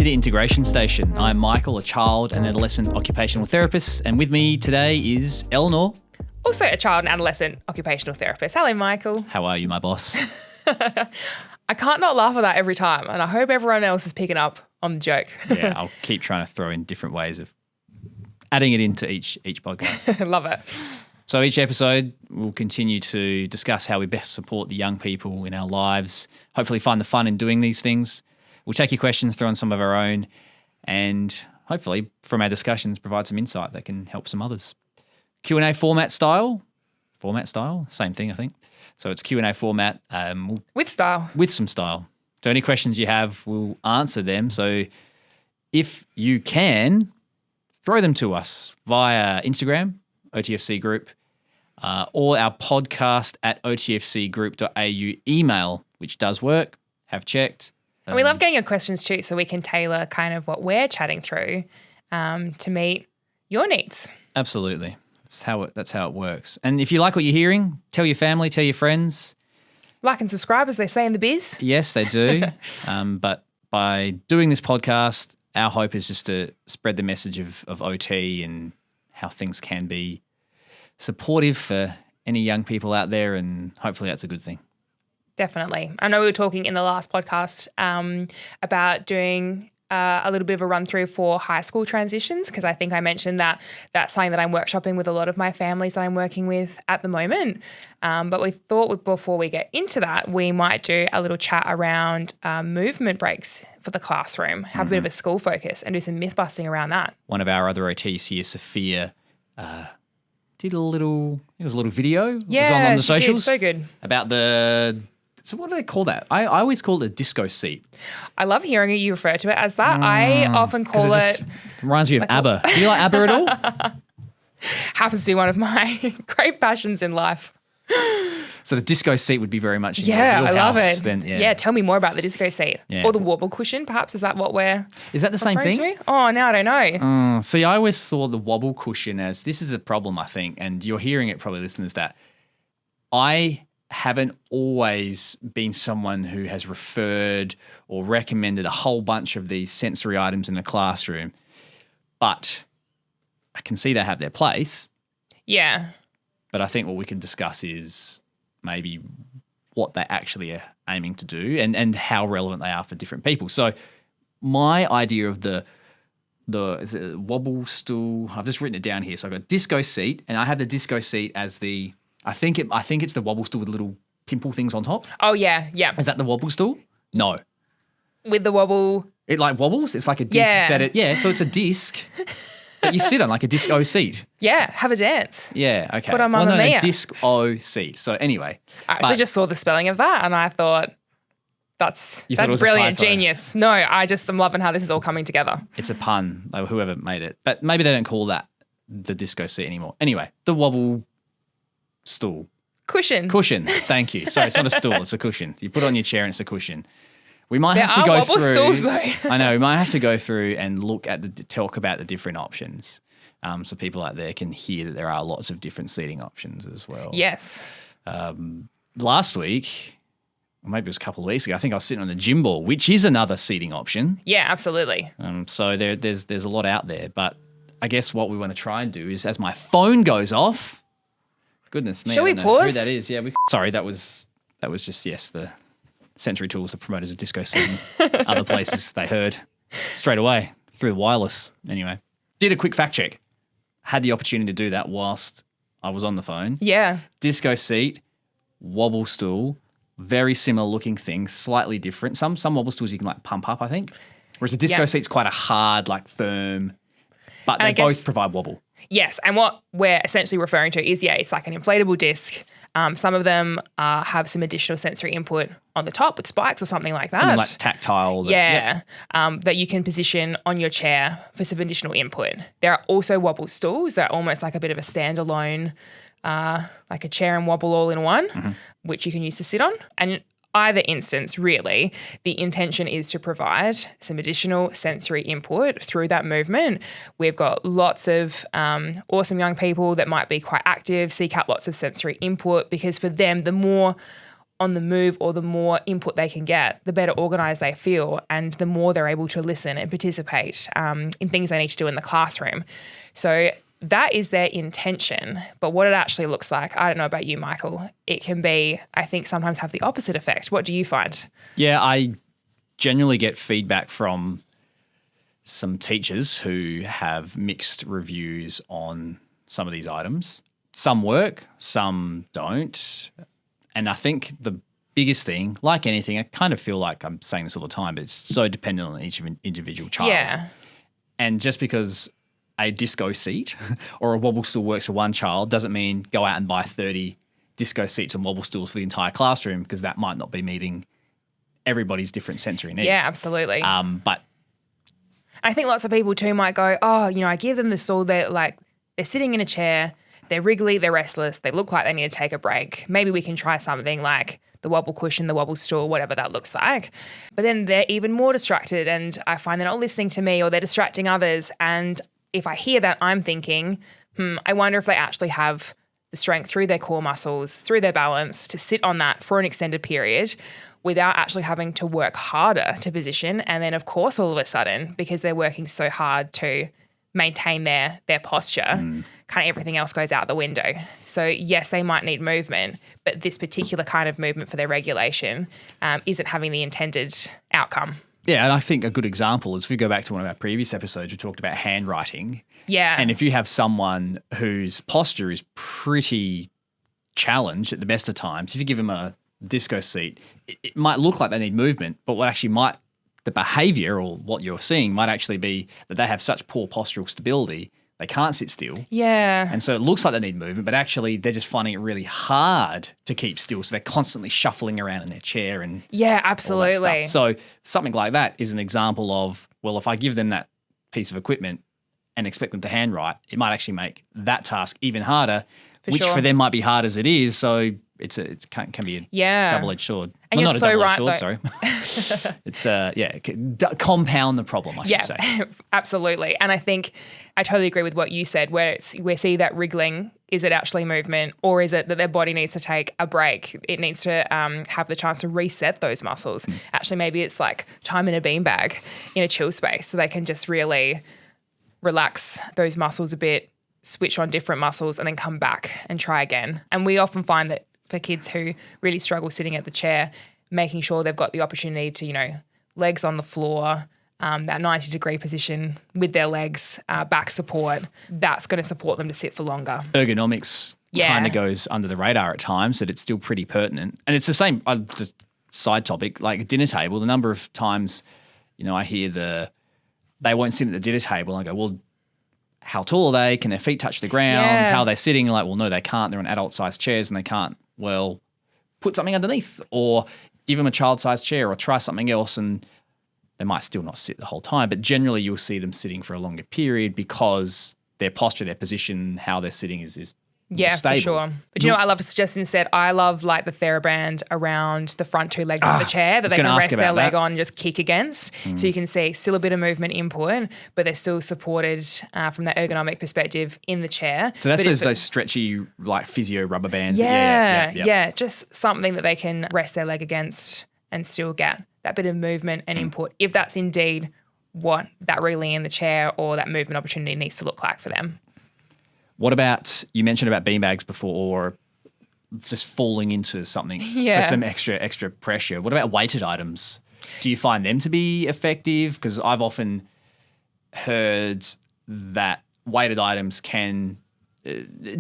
to the Integration Station. I'm Michael, a child and adolescent occupational therapist, and with me today is Eleanor. Also a child and adolescent occupational therapist. Hello, Michael. How are you, my boss? I can't not laugh at that every time, and I hope everyone else is picking up on the joke. Yeah, I'll keep trying to throw in different ways of adding it into each podcast. Love it. So each episode, we'll continue to discuss how we best support the young people in our lives, hopefully find the fun in doing these things. We'll take your questions, throw in some of our own, and hopefully from our discussions provide some insight that can help some others. Q&A format style, same thing I think. So it's Q&A format. With style. With some style. So any questions you have, we'll answer them. So if you can, throw them to us via Instagram, OTFC Group, or our podcast at otfcgroup.au email, which does work, have checked. And we love getting your questions too, so we can tailor kind of what we're chatting through to meet your needs. Absolutely. That's how it works. And if you like what you're hearing, tell your family, tell your friends. Like and subscribe, as they say in the biz. Yes, they do. But by doing this podcast, our hope is just to spread the message of OT and how things can be supportive for any young people out there, and hopefully that's a good thing. Definitely. I know we were talking in the last podcast about doing a little bit of a run through for high school transitions, because I think I mentioned that that's something that I'm workshopping with a lot of my families that I'm working with at the moment. But we thought before we get into that, we might do a little chat around movement breaks for the classroom, have a bit of a school focus and do some myth busting around that. One of our other OTs here, Sophia, did a little video. Yeah, it was on the socials. So good. About so what do they call that? I always call it a disco seat. I love hearing you refer to it as that. I often call it reminds me of ABBA. Do you like ABBA at all? Happens to be one of my great passions in life. So the disco seat would be very much in your I love house, it. Then, yeah, tell me more about the disco seat. Yeah. Or the wobble cushion, perhaps. Is that what we're Is that the same thing? to? Oh, now I don't know. See, I always saw the wobble cushion as, this is a problem, I think, and you're hearing it probably, listeners, that I haven't always been someone who has referred or recommended a whole bunch of these sensory items in the classroom, but I can see they have their place. Yeah. But I think what we can discuss is maybe what they actually are aiming to do and how relevant they are for different people. So my idea of the is it a wobble stool, I've just written it down here. So I've got disco seat, and I have the disco seat as the, I think it's the wobble stool with little pimple things on top. Oh, yeah, yeah. Is that the wobble stool? No. With the wobble. It like wobbles? It's like a disc so it's a disc that you sit on, like a disco seat. Yeah, have a dance. Yeah, okay. Put on Mamma Mia. A disc-o seat. So anyway. I actually just saw the spelling of that and I thought, that's brilliant, genius. No, I'm loving how this is all coming together. It's a pun, whoever made it. But maybe they don't call that the disco seat anymore. Anyway, the wobble stool. Cushion, thank you. Sorry, it's not a stool, it's a cushion. You put it on your chair and it's a cushion. We might have to There go are wobble through. stools, though. I know, we might have to go through and look at talk about the different options, so people out there can hear that there are lots of different seating options as well. Yes. Last week, or maybe it was a couple of weeks ago, I think I was sitting on a gym ball, which is another seating option. Yeah, absolutely. So there's a lot out there, but I guess what we want to try and do is, as my phone goes off, goodness me, shall we pause? Who that is? Yeah, sorry, that was just the sensory tools, the promoters of disco seating. Other places they heard straight away through the wireless. Anyway, did a quick fact check. Had the opportunity to do that whilst I was on the phone. Yeah. Disco seat, wobble stool, very similar looking things, slightly different. Some wobble stools you can like pump up, I think, whereas a disco seat's quite a hard, like firm, but they both provide wobble. Yes, and what we're essentially referring to is, it's like an inflatable disc. Some of them have some additional sensory input on the top with spikes or something like that. Something like tactile. That you can position on your chair for some additional input. There are also wobble stools that are almost like a bit of a standalone, like a chair and wobble all in one, which you can use to sit on. And either instance, really, the intention is to provide some additional sensory input through that movement. We've got lots of awesome young people that might be quite active, seek out lots of sensory input, because for them, the more on the move or the more input they can get, the better organised they feel and the more they're able to listen and participate in things they need to do in the classroom. So that is their intention. But what it actually looks like, I don't know about you, Michael, it can be, I think, sometimes have the opposite effect. What do you find? Yeah, I generally get feedback from some teachers who have mixed reviews on some of these items. Some work, some don't. And I think the biggest thing, like anything, I kind of feel like I'm saying this all the time, but it's so dependent on each individual child. Yeah. And just because a disco seat or a wobble stool works for one child doesn't mean go out and buy 30 disco seats and wobble stools for the entire classroom, because that might not be meeting everybody's different sensory needs. Yeah, absolutely. But I think lots of people too might go, oh, I give them the stool, they're sitting in a chair, they're wriggly, they're restless, they look like they need to take a break. Maybe we can try something like the wobble cushion, the wobble stool, whatever that looks like. But then they're even more distracted and I find they're not listening to me or they're distracting others. And if I hear that, I'm thinking, I wonder if they actually have the strength through their core muscles, through their balance to sit on that for an extended period without actually having to work harder to position. And then, of course, all of a sudden, because they're working so hard to maintain their posture, kind of everything else goes out the window. So, yes, they might need movement, but this particular kind of movement for their regulation isn't having the intended outcome. yeah, and I think a good example is if we go back to one of our previous episodes, we talked about handwriting. Yeah. And if you have someone whose posture is pretty challenged at the best of times, if you give them a disco seat, it might look like they need movement, but what actually might, the behaviour or what you're seeing might actually be that they have such poor postural stability, they can't sit still. Yeah. And so it looks like they need movement, but actually they're just finding it really hard to keep still. So they're constantly shuffling around in their chair and Yeah, all that absolutely. stuff. So something like that is an example of, well, if I give them that piece of equipment and expect them to handwrite, it might actually make that task even harder, which sure. for them might be hard as it is. So it can be a double-edged sword. And Well, you're not so a double-edged right, sword, sorry. It's, it can compound the problem, I should say. Absolutely. And I think I totally agree with what you said, where we see that wriggling, is it actually movement or is it that their body needs to take a break? It needs to have the chance to reset those muscles. Actually, maybe it's like time in a beanbag in a chill space so they can just really relax those muscles a bit, switch on different muscles and then come back and try again. And we often find that for kids who really struggle sitting at the chair, making sure they've got the opportunity to, legs on the floor, that 90-degree position with their legs, back support, that's going to support them to sit for longer. Ergonomics kind of goes under the radar at times, but it's still pretty pertinent. And it's the same, just side topic, like a dinner table, the number of times, I hear they won't sit at the dinner table and I go, well, how tall are they? Can their feet touch the ground? Yeah. How are they sitting? Like, well, no, they can't. They're on adult-sized chairs and they can't. Well, put something underneath or give them a child-sized chair or try something else and they might still not sit the whole time. But generally you'll see them sitting for a longer period because their posture, their position, how they're sitting is more stable. For sure. But what I love is just instead, I love like the TheraBand around the front two legs of the chair that they can rest their leg on and just kick against. So you can see still a bit of movement input, but they're still supported from that ergonomic perspective in the chair. So that's those stretchy like physio rubber bands. Yeah. Just something that they can rest their leg against and still get that bit of movement and input if that's indeed what that wriggling in the chair or that movement opportunity needs to look like for them. What about, you mentioned about beanbags before or just falling into something for some extra pressure. What about weighted items? Do you find them to be effective? Because I've often heard that weighted items can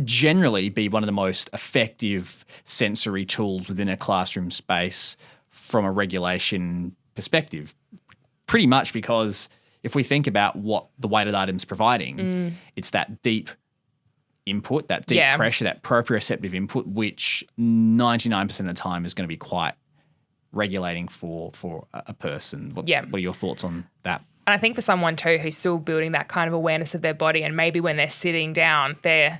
generally be one of the most effective sensory tools within a classroom space from a regulation perspective. Pretty much because if we think about what the weighted item's providing, it's that deep input, that deep pressure, that proprioceptive input, which 99% of the time is going to be quite regulating for a person. What are your thoughts on that? And I think for someone too who's still building that kind of awareness of their body and maybe when they're sitting down, they're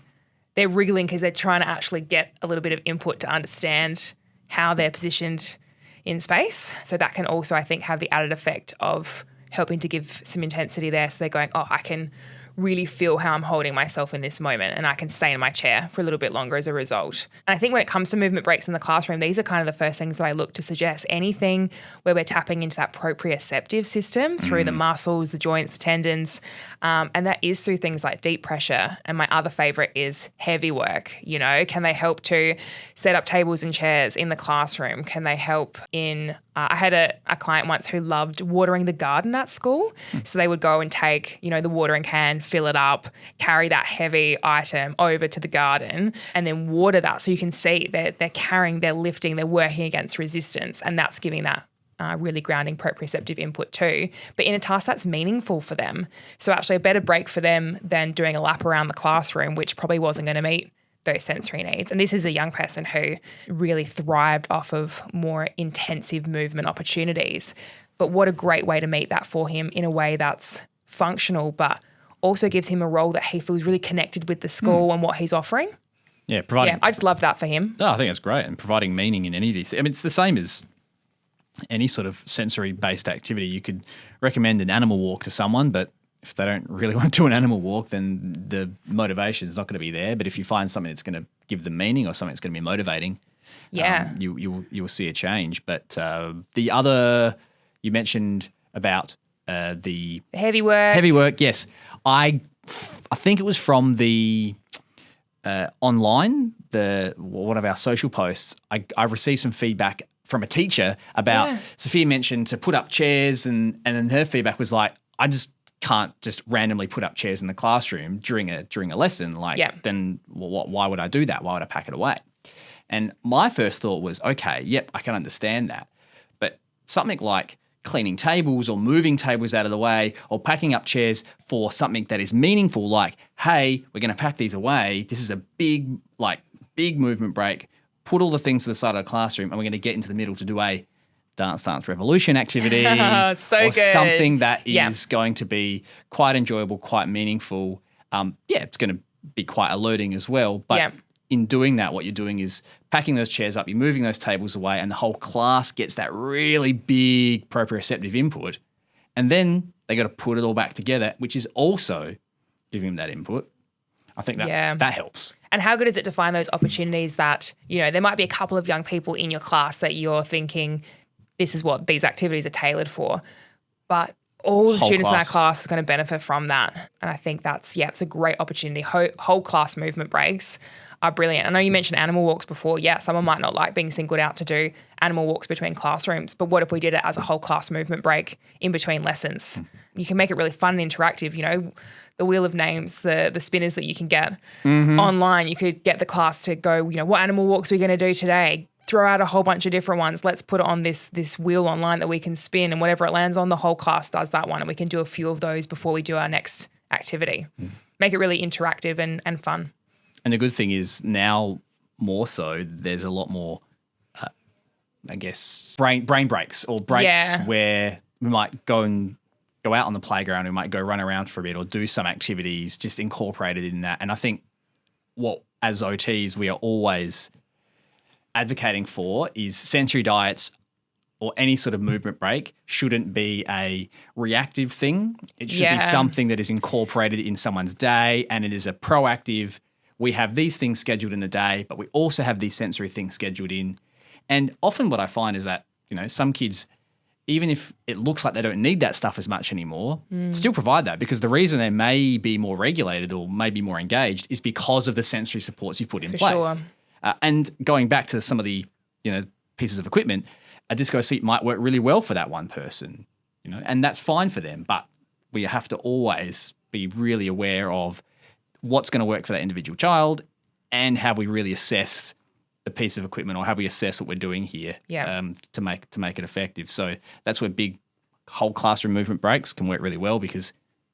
wriggling because they're trying to actually get a little bit of input to understand how they're positioned in space. So that can also, I think, have the added effect of helping to give some intensity there. So they're going, I can really feel how I'm holding myself in this moment, and I can stay in my chair for a little bit longer as a result. And I think when it comes to movement breaks in the classroom, these are kind of the first things that I look to suggest. Anything where we're tapping into that proprioceptive system through the muscles, the joints, the tendons, and that is through things like deep pressure. And my other favorite is heavy work. You know, can they help to set up tables and chairs in the classroom? Can they help in I had a client once who loved watering the garden at school. So they would go and take, you know, the watering can, fill it up, carry that heavy item over to the garden and then water that. So you can see they're carrying, they're lifting, they're working against resistance, and that's giving that really grounding proprioceptive input too, but in a task that's meaningful for them. So actually a better break for them than doing a lap around the classroom, which probably wasn't going to meet those sensory needs. And this is a young person who really thrived off of more intensive movement opportunities. But what a great way to meet that for him in a way that's functional, but also gives him a role that he feels really connected with the school and what he's offering. Yeah, providing. Yeah, I just love that for him. No, I think that's great. And providing meaning in any of these. I mean, it's the same as any sort of sensory-based activity. You could recommend an animal walk to someone, but if they don't really want to do an animal walk, then the motivation is not going to be there. But if you find something that's going to give them meaning or something that's going to be motivating, you will see a change. But the other you mentioned about the heavy work. Heavy work, yes. I think it was from the online, one of our social posts. I received some feedback from a teacher about Sophia mentioned to put up chairs, and then her feedback was like, I just can't just randomly put up chairs in the classroom during a lesson. Then why would I do that? Why would I pack it away? And my first thought was, okay, yep, I can understand that. But something like cleaning tables or moving tables out of the way or packing up chairs for something that is meaningful, like, hey, we're going to pack these away. This is a big movement break. Put all the things to the side of the classroom and we're going to get into the middle to do a Dance Revolution activity it's so or good. something that is going to be quite enjoyable, quite meaningful. It's going to be quite alerting as well. But in doing that, what you're doing is packing those chairs up, you're moving those tables away, and the whole class gets that really big proprioceptive input. And then they got to put it all back together, which is also giving them that input. I think that helps. And how good is it to find those opportunities that, you know, there might be a couple of young people in your class that you're thinking, this is what these activities are tailored for. But all the students in our class are going to benefit from that. And I think it's a great opportunity. Whole class movement breaks are brilliant. I know you mentioned animal walks before. Yeah, someone might not like being singled out to do animal walks between classrooms, but what if we did it as a whole class movement break in between lessons? You can make it really fun and interactive, you know, the wheel of names, the spinners that you can get online. You could get the class to go, you know, what animal walks are we going to do today? Throw out a whole bunch of different ones. Let's put it on this wheel online that we can spin, and whatever it lands on, the whole class does that one, and we can do a few of those before we do our next activity. Make it really interactive and fun. And the good thing is now more so, there's a lot more, I guess, brain breaks or breaks where we might go out on the playground, we might go run around for a bit or do some activities just incorporated in that. And I think what, as OTs, we are always advocating for is sensory diets or any sort of movement break shouldn't be a reactive thing. It should be something that is incorporated in someone's day, and it is a proactive, we have these things scheduled in the day, but we also have these sensory things scheduled in. And often what I find is that, you know, some kids, even if it looks like they don't need that stuff as much anymore, still provide that, because the reason they may be more regulated or may be more engaged is because of the sensory supports you put in place. Sure. And going back to some of the, you know, pieces of equipment, a disco seat might work really well for that one person, you know, and that's fine for them. But we have to always be really aware of what's going to work for that individual child and how we really assess the piece of equipment or how we assess what we're doing here to make it effective. So that's where big whole classroom movement breaks can work really well, because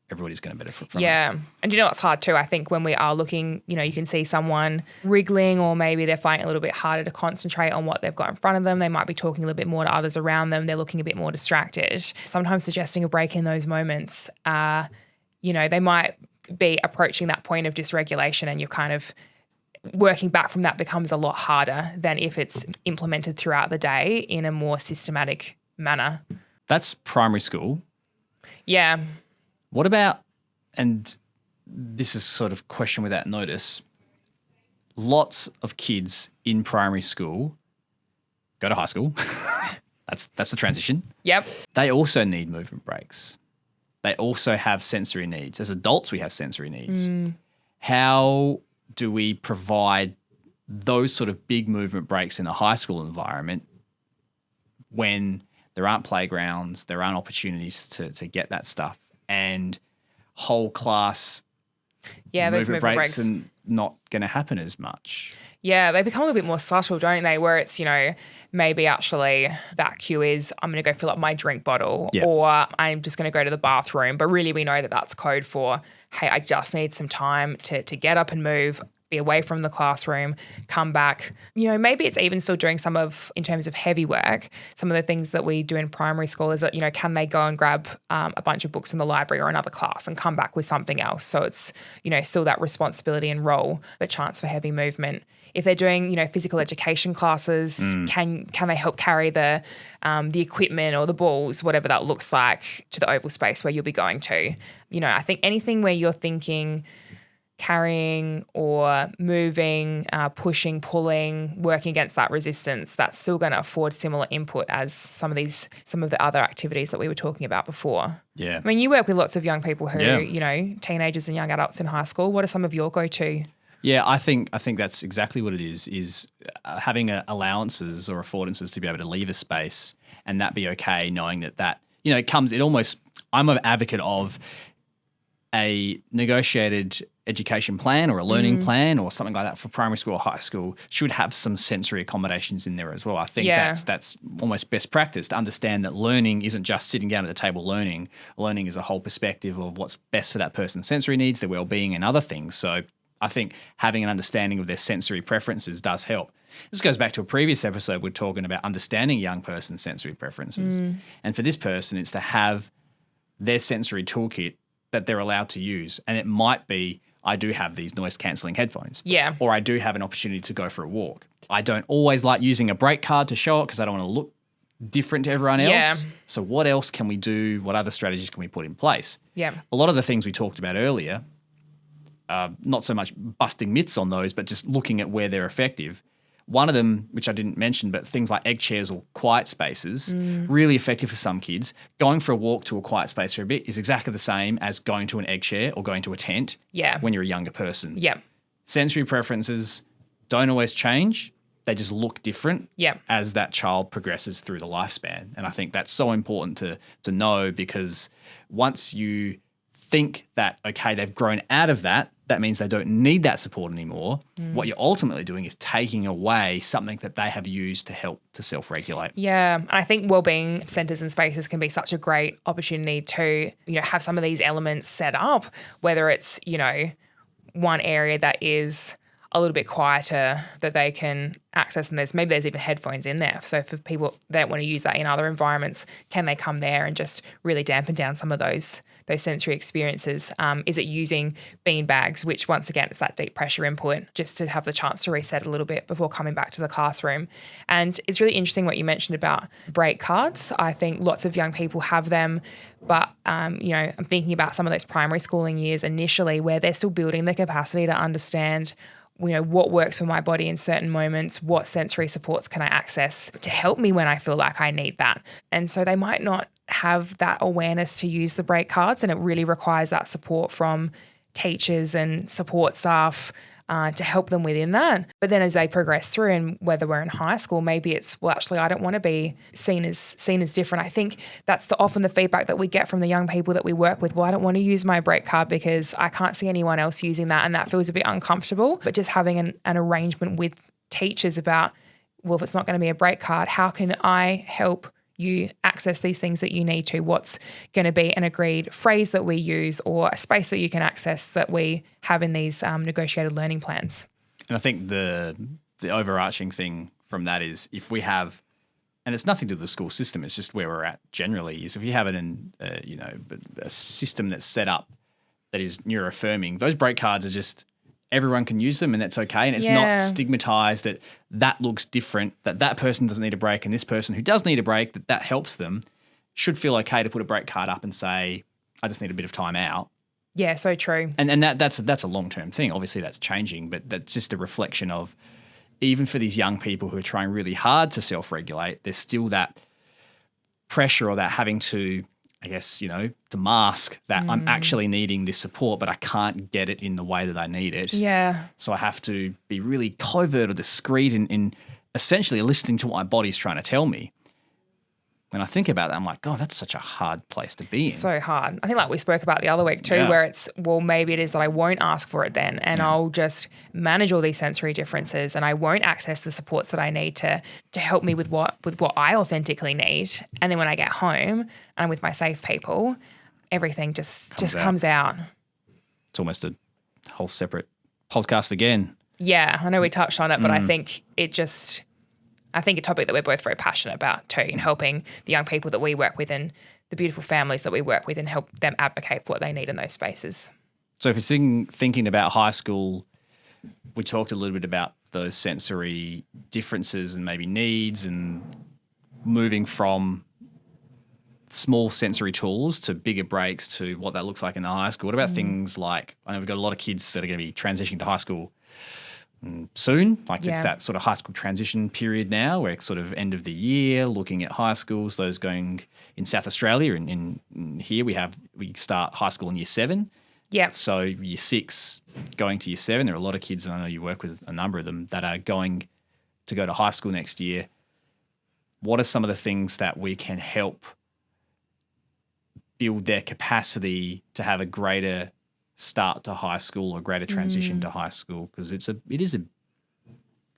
everybody's going to benefit from it. Yeah. And you know what's hard too? I think when we are looking, you know, you can see someone wriggling, or maybe they're finding it a little bit harder to concentrate on what they've got in front of them. They might be talking a little bit more to others around them. They're looking a bit more distracted. Sometimes suggesting a break in those moments, you know, they might be approaching that point of dysregulation, and you're kind of working back from that becomes a lot harder than if it's implemented throughout the day in a more systematic manner. That's primary school. Yeah. What about, and this is sort of question without notice. Lots of kids in primary school go to high school. That's the transition. Yep. They also need movement breaks. They also have sensory needs. As adults, we have sensory needs. How do we provide those sort of big movement breaks in a high school environment when there aren't playgrounds, there aren't opportunities to get that stuff, and whole class those movement breaks are not going to happen as much? Yeah, they become a little bit more subtle, don't they? Where it's, maybe actually that cue is I'm going to go fill up my drink bottle or I'm just going to go to the bathroom. But really we know that that's code for, hey, I just need some time to get up and move, be away from the classroom, come back. Maybe it's even still doing in terms of heavy work, some of the things that we do in primary school is that, can they go and grab a bunch of books from the library or another class and come back with something else? So it's, still that responsibility and role, but chance for heavy movement. If they're doing, physical education classes, can they help carry the equipment or the balls, whatever that looks like, to the oval space where you'll be going to? I think anything where you're thinking carrying or moving, pushing, pulling, working against that resistance, that's still going to afford similar input as some of the other activities that we were talking about before. Yeah. I mean, you work with lots of young people who, teenagers and young adults in high school. What are some of your go-to? Yeah, I think that's exactly what it is having allowances or affordances to be able to leave a space and that be okay, knowing that I'm an advocate of a negotiated education plan or a learning plan or something like that for primary school or high school should have some sensory accommodations in there as well. I think that's almost best practice to understand that learning isn't just sitting down at the table learning. Learning is a whole perspective of what's best for that person's sensory needs, their well-being and other things. So I think having an understanding of their sensory preferences does help. This goes back to a previous episode we're talking about understanding a young person's sensory preferences. And for this person, it's to have their sensory toolkit that they're allowed to use. And it might be, I do have these noise-cancelling headphones. Yeah. Or I do have an opportunity to go for a walk. I don't always like using a break card to show it because I don't want to look different to everyone else. Yeah. So what else can we do? What other strategies can we put in place? Yeah. A lot of the things we talked about earlier, not so much busting myths on those, but just looking at where they're effective. One of them, which I didn't mention, but things like egg chairs or quiet spaces, really effective for some kids. Going for a walk to a quiet space for a bit is exactly the same as going to an egg chair or going to a tent when you're a younger person. Yeah. Sensory preferences don't always change. They just look different as that child progresses through the lifespan. And I think that's so important to know, because once you think that, okay, they've grown out of that, that means they don't need that support anymore. What you're ultimately doing is taking away something that they have used to help to self-regulate. Yeah. And I think wellbeing centres and spaces can be such a great opportunity to, have some of these elements set up, whether it's, one area that is a little bit quieter that they can access, and there's even headphones in there. So for people that don't want to use that in other environments, can they come there and just really dampen down some of those sensory experiences? Is it using bean bags, which once again, it's that deep pressure input, just to have the chance to reset a little bit before coming back to the classroom? And it's really interesting what you mentioned about break cards. I think lots of young people have them, but I'm thinking about some of those primary schooling years initially where they're still building the capacity to understand what works for my body in certain moments, what sensory supports can I access to help me when I feel like I need that. And so they might not have that awareness to use the break cards, and it really requires that support from teachers and support staff to help them within that. But then as they progress through, and whether we're in high school, maybe it's, well, actually, I don't want to be seen as different. I think that's often the feedback that we get from the young people that we work with. Well, I don't want to use my break card because I can't see anyone else using that, and that feels a bit uncomfortable. But just having an arrangement with teachers about, well, if it's not going to be a break card, how can I help you access these things that you need to? What's going to be an agreed phrase that we use, or a space that you can access that we have in these negotiated learning plans? And I think the overarching thing from that is, if we have, and it's nothing to do with the school system, it's just where we're at generally, is if you have a system that's set up that is neuroaffirming, those break cards are just, everyone can use them and that's okay. And it's not stigmatized that looks different, that person doesn't need a break, and this person who does need a break, that helps them, should feel okay to put a break card up and say, I just need a bit of time out. Yeah, so true. And that's a long-term thing. Obviously that's changing, but that's just a reflection of, even for these young people who are trying really hard to self-regulate, there's still that pressure or that having to, I guess, to mask that I'm actually needing this support, but I can't get it in the way that I need it. Yeah. So I have to be really covert or discreet in essentially listening to what my body's trying to tell me. When I think about that, I'm like, God, that's such a hard place to be in. So hard. I think like we spoke about the other week too, where it's, well, maybe it is that I won't ask for it then, and I'll just manage all these sensory differences, and I won't access the supports that I need to help me with what I authentically need. And then when I get home and I'm with my safe people, everything just comes out. It's almost a whole separate podcast again. Yeah, I know we touched on it, but I think a topic that we're both very passionate about too, in helping the young people that we work with and the beautiful families that we work with, and help them advocate for what they need in those spaces. So if you're thinking about high school, we talked a little bit about those sensory differences and maybe needs, and moving from small sensory tools to bigger breaks to what that looks like in the high school. What about things like, I know we've got a lot of kids that are going to be transitioning to high school soon, it's that sort of high school transition period now, where it's sort of end of the year, looking at high schools, those going in South Australia, and in here we start high school in year 7. Yeah. So year 6 going to year 7, there are a lot of kids, and I know you work with a number of them, that are going to go to high school next year. What are some of the things that we can help build their capacity to have a greater start to high school or greater transition to high school? Because it is a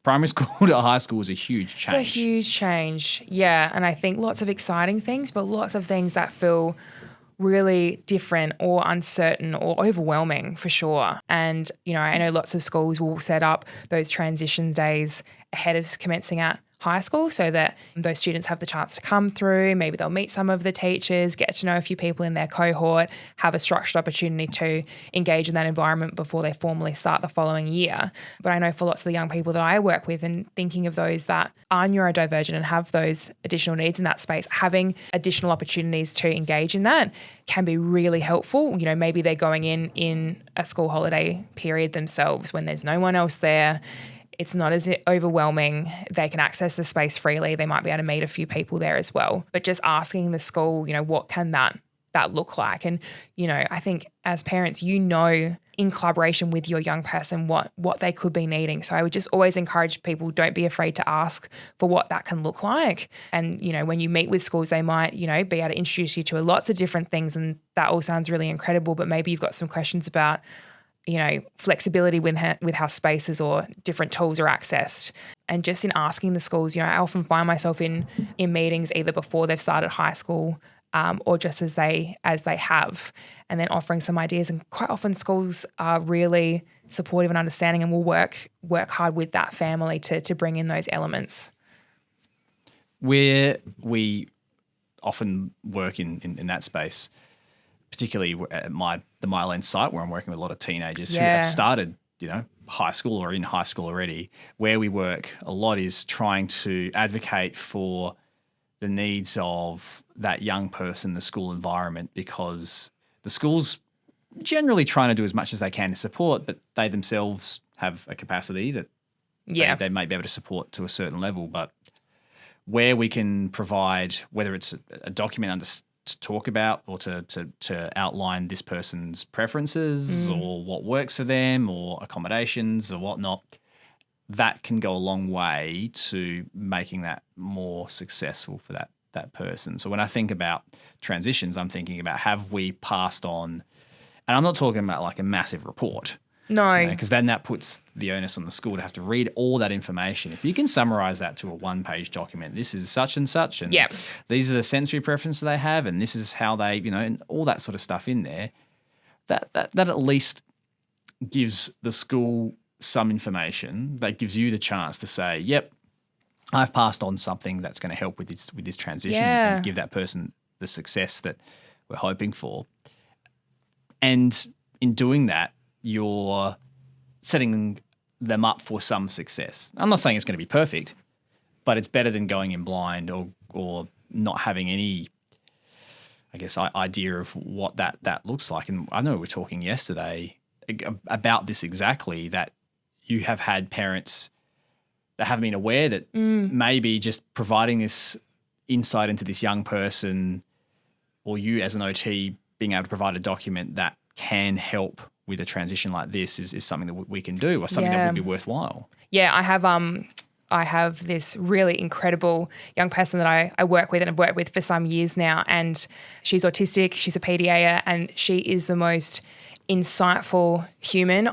primary school to high school is a huge change. It's a huge change, yeah. And I think lots of exciting things, but lots of things that feel really different or uncertain or overwhelming for sure. And, I know lots of schools will set up those transition days ahead of commencing at high school, so that those students have the chance to come through. Maybe they'll meet some of the teachers, get to know a few people in their cohort, have a structured opportunity to engage in that environment before they formally start the following year. But I know for lots of the young people that I work with, and thinking of those that are neurodivergent and have those additional needs in that space, having additional opportunities to engage in that can be really helpful. Maybe they're going in a school holiday period themselves when there's no one else there. It's not as overwhelming. They can access the space freely. They might be able to meet a few people there as well. But just asking the school, what can that look like? And, I think as parents, in collaboration with your young person what they could be needing. So I would just always encourage people, don't be afraid to ask for what that can look like. And, when you meet with schools, they might, be able to introduce you to lots of different things, and that all sounds really incredible, but maybe you've got some questions about flexibility with how spaces or different tools are accessed. And just in asking the schools, I often find myself in meetings either before they've started high school or just as they have, and then offering some ideas. And quite often schools are really supportive and understanding, and will work hard with that family to bring in those elements. Where we often work in that space, particularly at the Myland site, where I'm working with a lot of teenagers who have started, high school or in high school already. Where we work a lot is trying to advocate for the needs of that young person, the school environment, because the school's generally trying to do as much as they can to support, but they themselves have a capacity that they may be able to support to a certain level. But where we can provide, whether it's a document to talk about or to outline this person's preferences or what works for them or accommodations or whatnot, that can go a long way to making that more successful for that person. So when I think about transitions, I'm thinking about, have we passed on, and I'm not talking about like a massive report. No. Because then that puts the onus on the school to have to read all that information. If you can summarize that to a one-page document, this is such and such, and these are the sensory preferences they have, and this is how they, and all that sort of stuff in there, that at least gives the school some information that gives you the chance to say, yep, I've passed on something that's going to help with this transition and give that person the success that we're hoping for. And in doing that, you're setting them up for some success. I'm not saying it's going to be perfect, but it's better than going in blind or not having any I guess, idea of what that looks like. And I know we were talking yesterday about this exactly, that you have had parents that have been aware that maybe just providing this insight into this young person, or you as an OT being able to provide a document that can help with a transition like this is something that we can do, or something that would be worthwhile. Yeah, I have this really incredible young person that I work with and have worked with for some years now, and she's autistic, she's a PDA, and she is the most insightful human.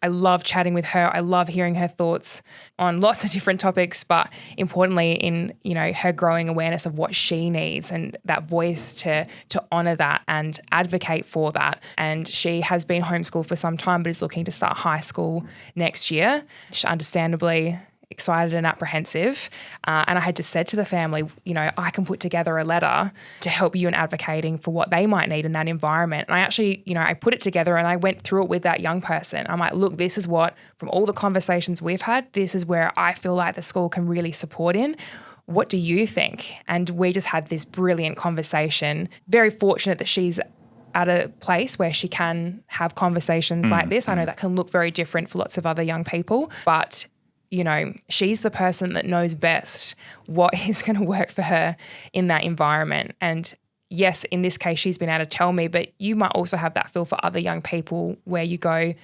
I love chatting with her. I love hearing her thoughts on lots of different topics, but importantly in, her growing awareness of what she needs, and that voice to honour that and advocate for that. And she has been homeschooled for some time, but is looking to start high school next year. She's understandably excited and apprehensive. And I had just said to the family, I can put together a letter to help you in advocating for what they might need in that environment. And I actually, I put it together and I went through it with that young person. I'm like, look, this is what, from all the conversations we've had, this is where I feel like the school can really support in. What do you think? And we just had this brilliant conversation. Very fortunate that she's at a place where she can have conversations like this. I know that can look very different for lots of other young people, but she's the person that knows best what is going to work for her in that environment. And yes, in this case, she's been able to tell me, but you might also have that feel for other young people where you go,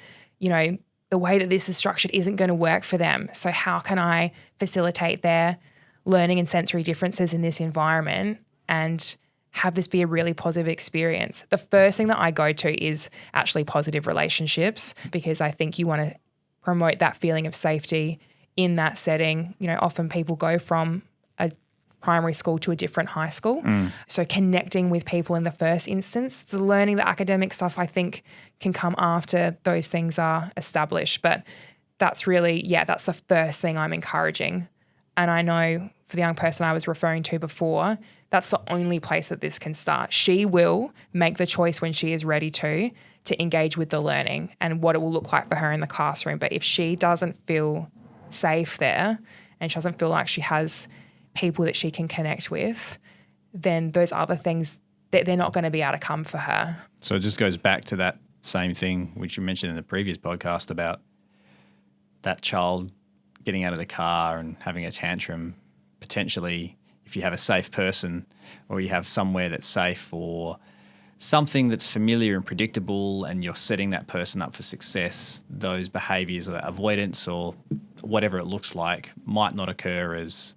the way that this is structured isn't going to work for them. So how can I facilitate their learning and sensory differences in this environment and have this be a really positive experience? The first thing that I go to is actually positive relationships, because I think you want to promote that feeling of safety in that setting. Often people go from a primary school to a different high school. So connecting with people in the first instance, the learning, the academic stuff, I think can come after those things are established. But that's really, that's the first thing I'm encouraging. And I know for the young person I was referring to before, that's the only place that this can start. She will make the choice when she is ready to engage with the learning and what it will look like for her in the classroom. But if she doesn't feel safe there and she doesn't feel like she has people that she can connect with, then those other things, they're not going to be able to come for her. So it just goes back to that same thing which you mentioned in the previous podcast about that child getting out of the car and having a tantrum. Potentially, if you have a safe person, or you have somewhere that's safe, or something that's familiar and predictable, and you're setting that person up for success, those behaviours or avoidance or whatever it looks like might not occur as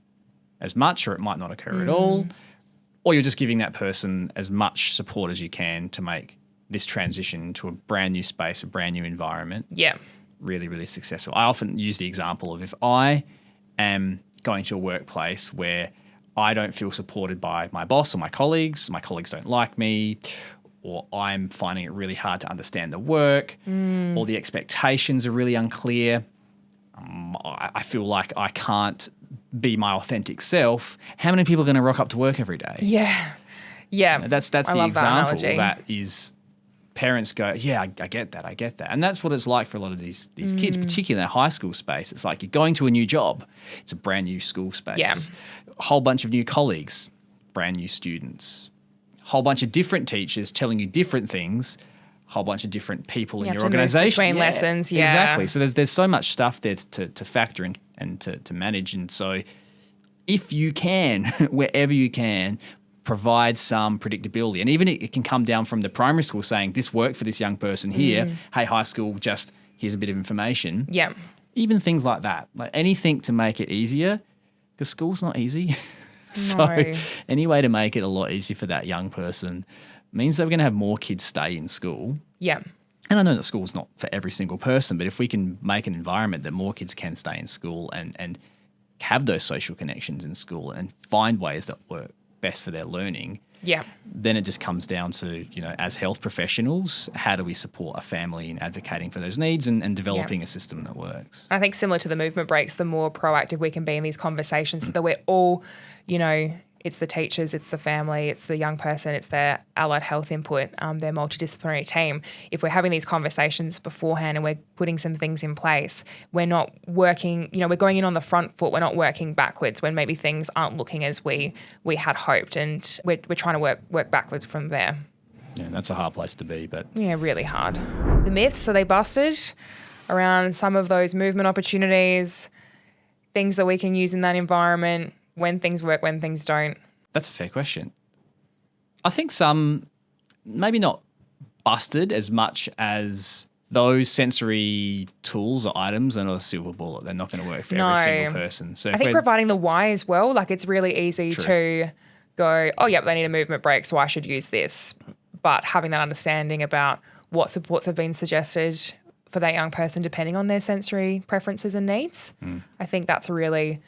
much, or it might not occur at all, or you're just giving that person as much support as you can to make this transition to a brand new space, a brand new environment. Yeah. Really, really successful. I often use the example of if I am going to a workplace where I don't feel supported by my boss or my colleagues don't like me, or I'm finding it really hard to understand the work, or the expectations are really unclear, I feel like I can't be my authentic self. How many people are going to rock up to work every day? Yeah. Yeah. That's the example that is parents go, yeah, I get that. And that's what it's like for a lot of these kids, particularly in a high school space. It's like you're going to a new job. It's a brand new school space. Yeah. A whole bunch of new colleagues, brand new students, a whole bunch of different teachers telling you different things, a whole bunch of different people in your organisation. Between lessons, Exactly. So there's so much stuff there to factor in and to manage. And so if you can, wherever you can, provide some predictability. And even it can come down from the primary school saying, this worked for this young person here. Hey, high school, just here's a bit of information. Yeah. Even things like that. Like anything to make it easier, because school's not easy. So any way to make it a lot easier for that young person means that we're going to have more kids stay in school. Yeah. And I know that school's not for every single person, but if we can make an environment that more kids can stay in school and have those social connections in school and find ways that work best for their learning, then it just comes down to, as health professionals, how do we support a family in advocating for those needs and developing a system that works? I think similar to the movement breaks, the more proactive we can be in these conversations so that we're all, it's the teachers, it's the family, it's the young person, it's their allied health input, their multidisciplinary team. If we're having these conversations beforehand and we're putting some things in place, we're not working, we're going in on the front foot, we're not working backwards when maybe things aren't looking as we had hoped, and we're trying to work backwards from there. Yeah, that's a hard place to be, but... Yeah, really hard. The myths, are they busted around some of those movement opportunities, things that we can use in that environment, when things work, when things don't? That's a fair question. I think some, maybe not busted as much as those sensory tools or items are not a silver bullet. They're not going to work for every single person. So I think providing the why as well, like it's really easy to go, oh, yep, they need a movement break, so I should use this. But having that understanding about what supports have been suggested for that young person depending on their sensory preferences and needs, I think it's a really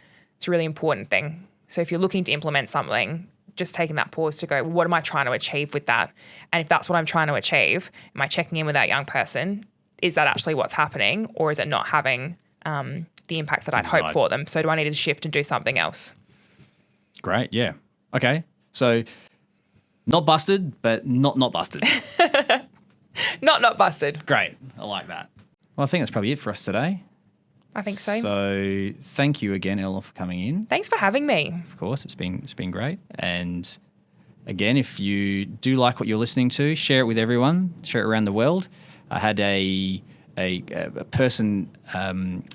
important thing. So if you're looking to implement something, just taking that pause to go, what am I trying to achieve with that? And if that's what I'm trying to achieve, am I checking in with that young person? Is that actually what's happening, or is it not having the impact that I'd hoped for them? So do I need to shift and do something else? Great, yeah. Okay, so not busted, but not busted. Not busted. Great, I like that. Well, I think that's probably it for us today. I think so. So thank you again, Eleanor, for coming in. Thanks for having me. Of course, it's been great. And again, if you do like what you're listening to, share it with everyone. Share it around the world. I had a person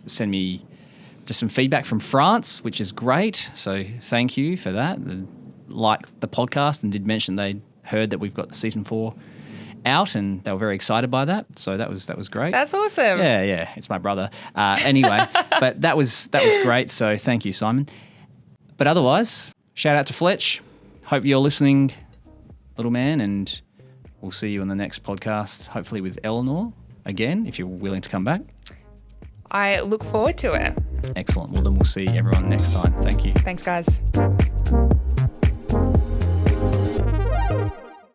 send me just some feedback from France, which is great. So thank you for that. They liked the podcast and did mention they heard that we've got season 4 out, and they were very excited by that. So that was great. That's awesome. Yeah, it's my brother. Anyway, but that was great. So thank you, Simon. But otherwise, shout out to Fletch. Hope you're listening, little man, and we'll see you on the next podcast, hopefully with Eleanor again, if you're willing to come back. I look forward to it. Excellent. Well, then we'll see everyone next time. Thank you. Thanks, guys.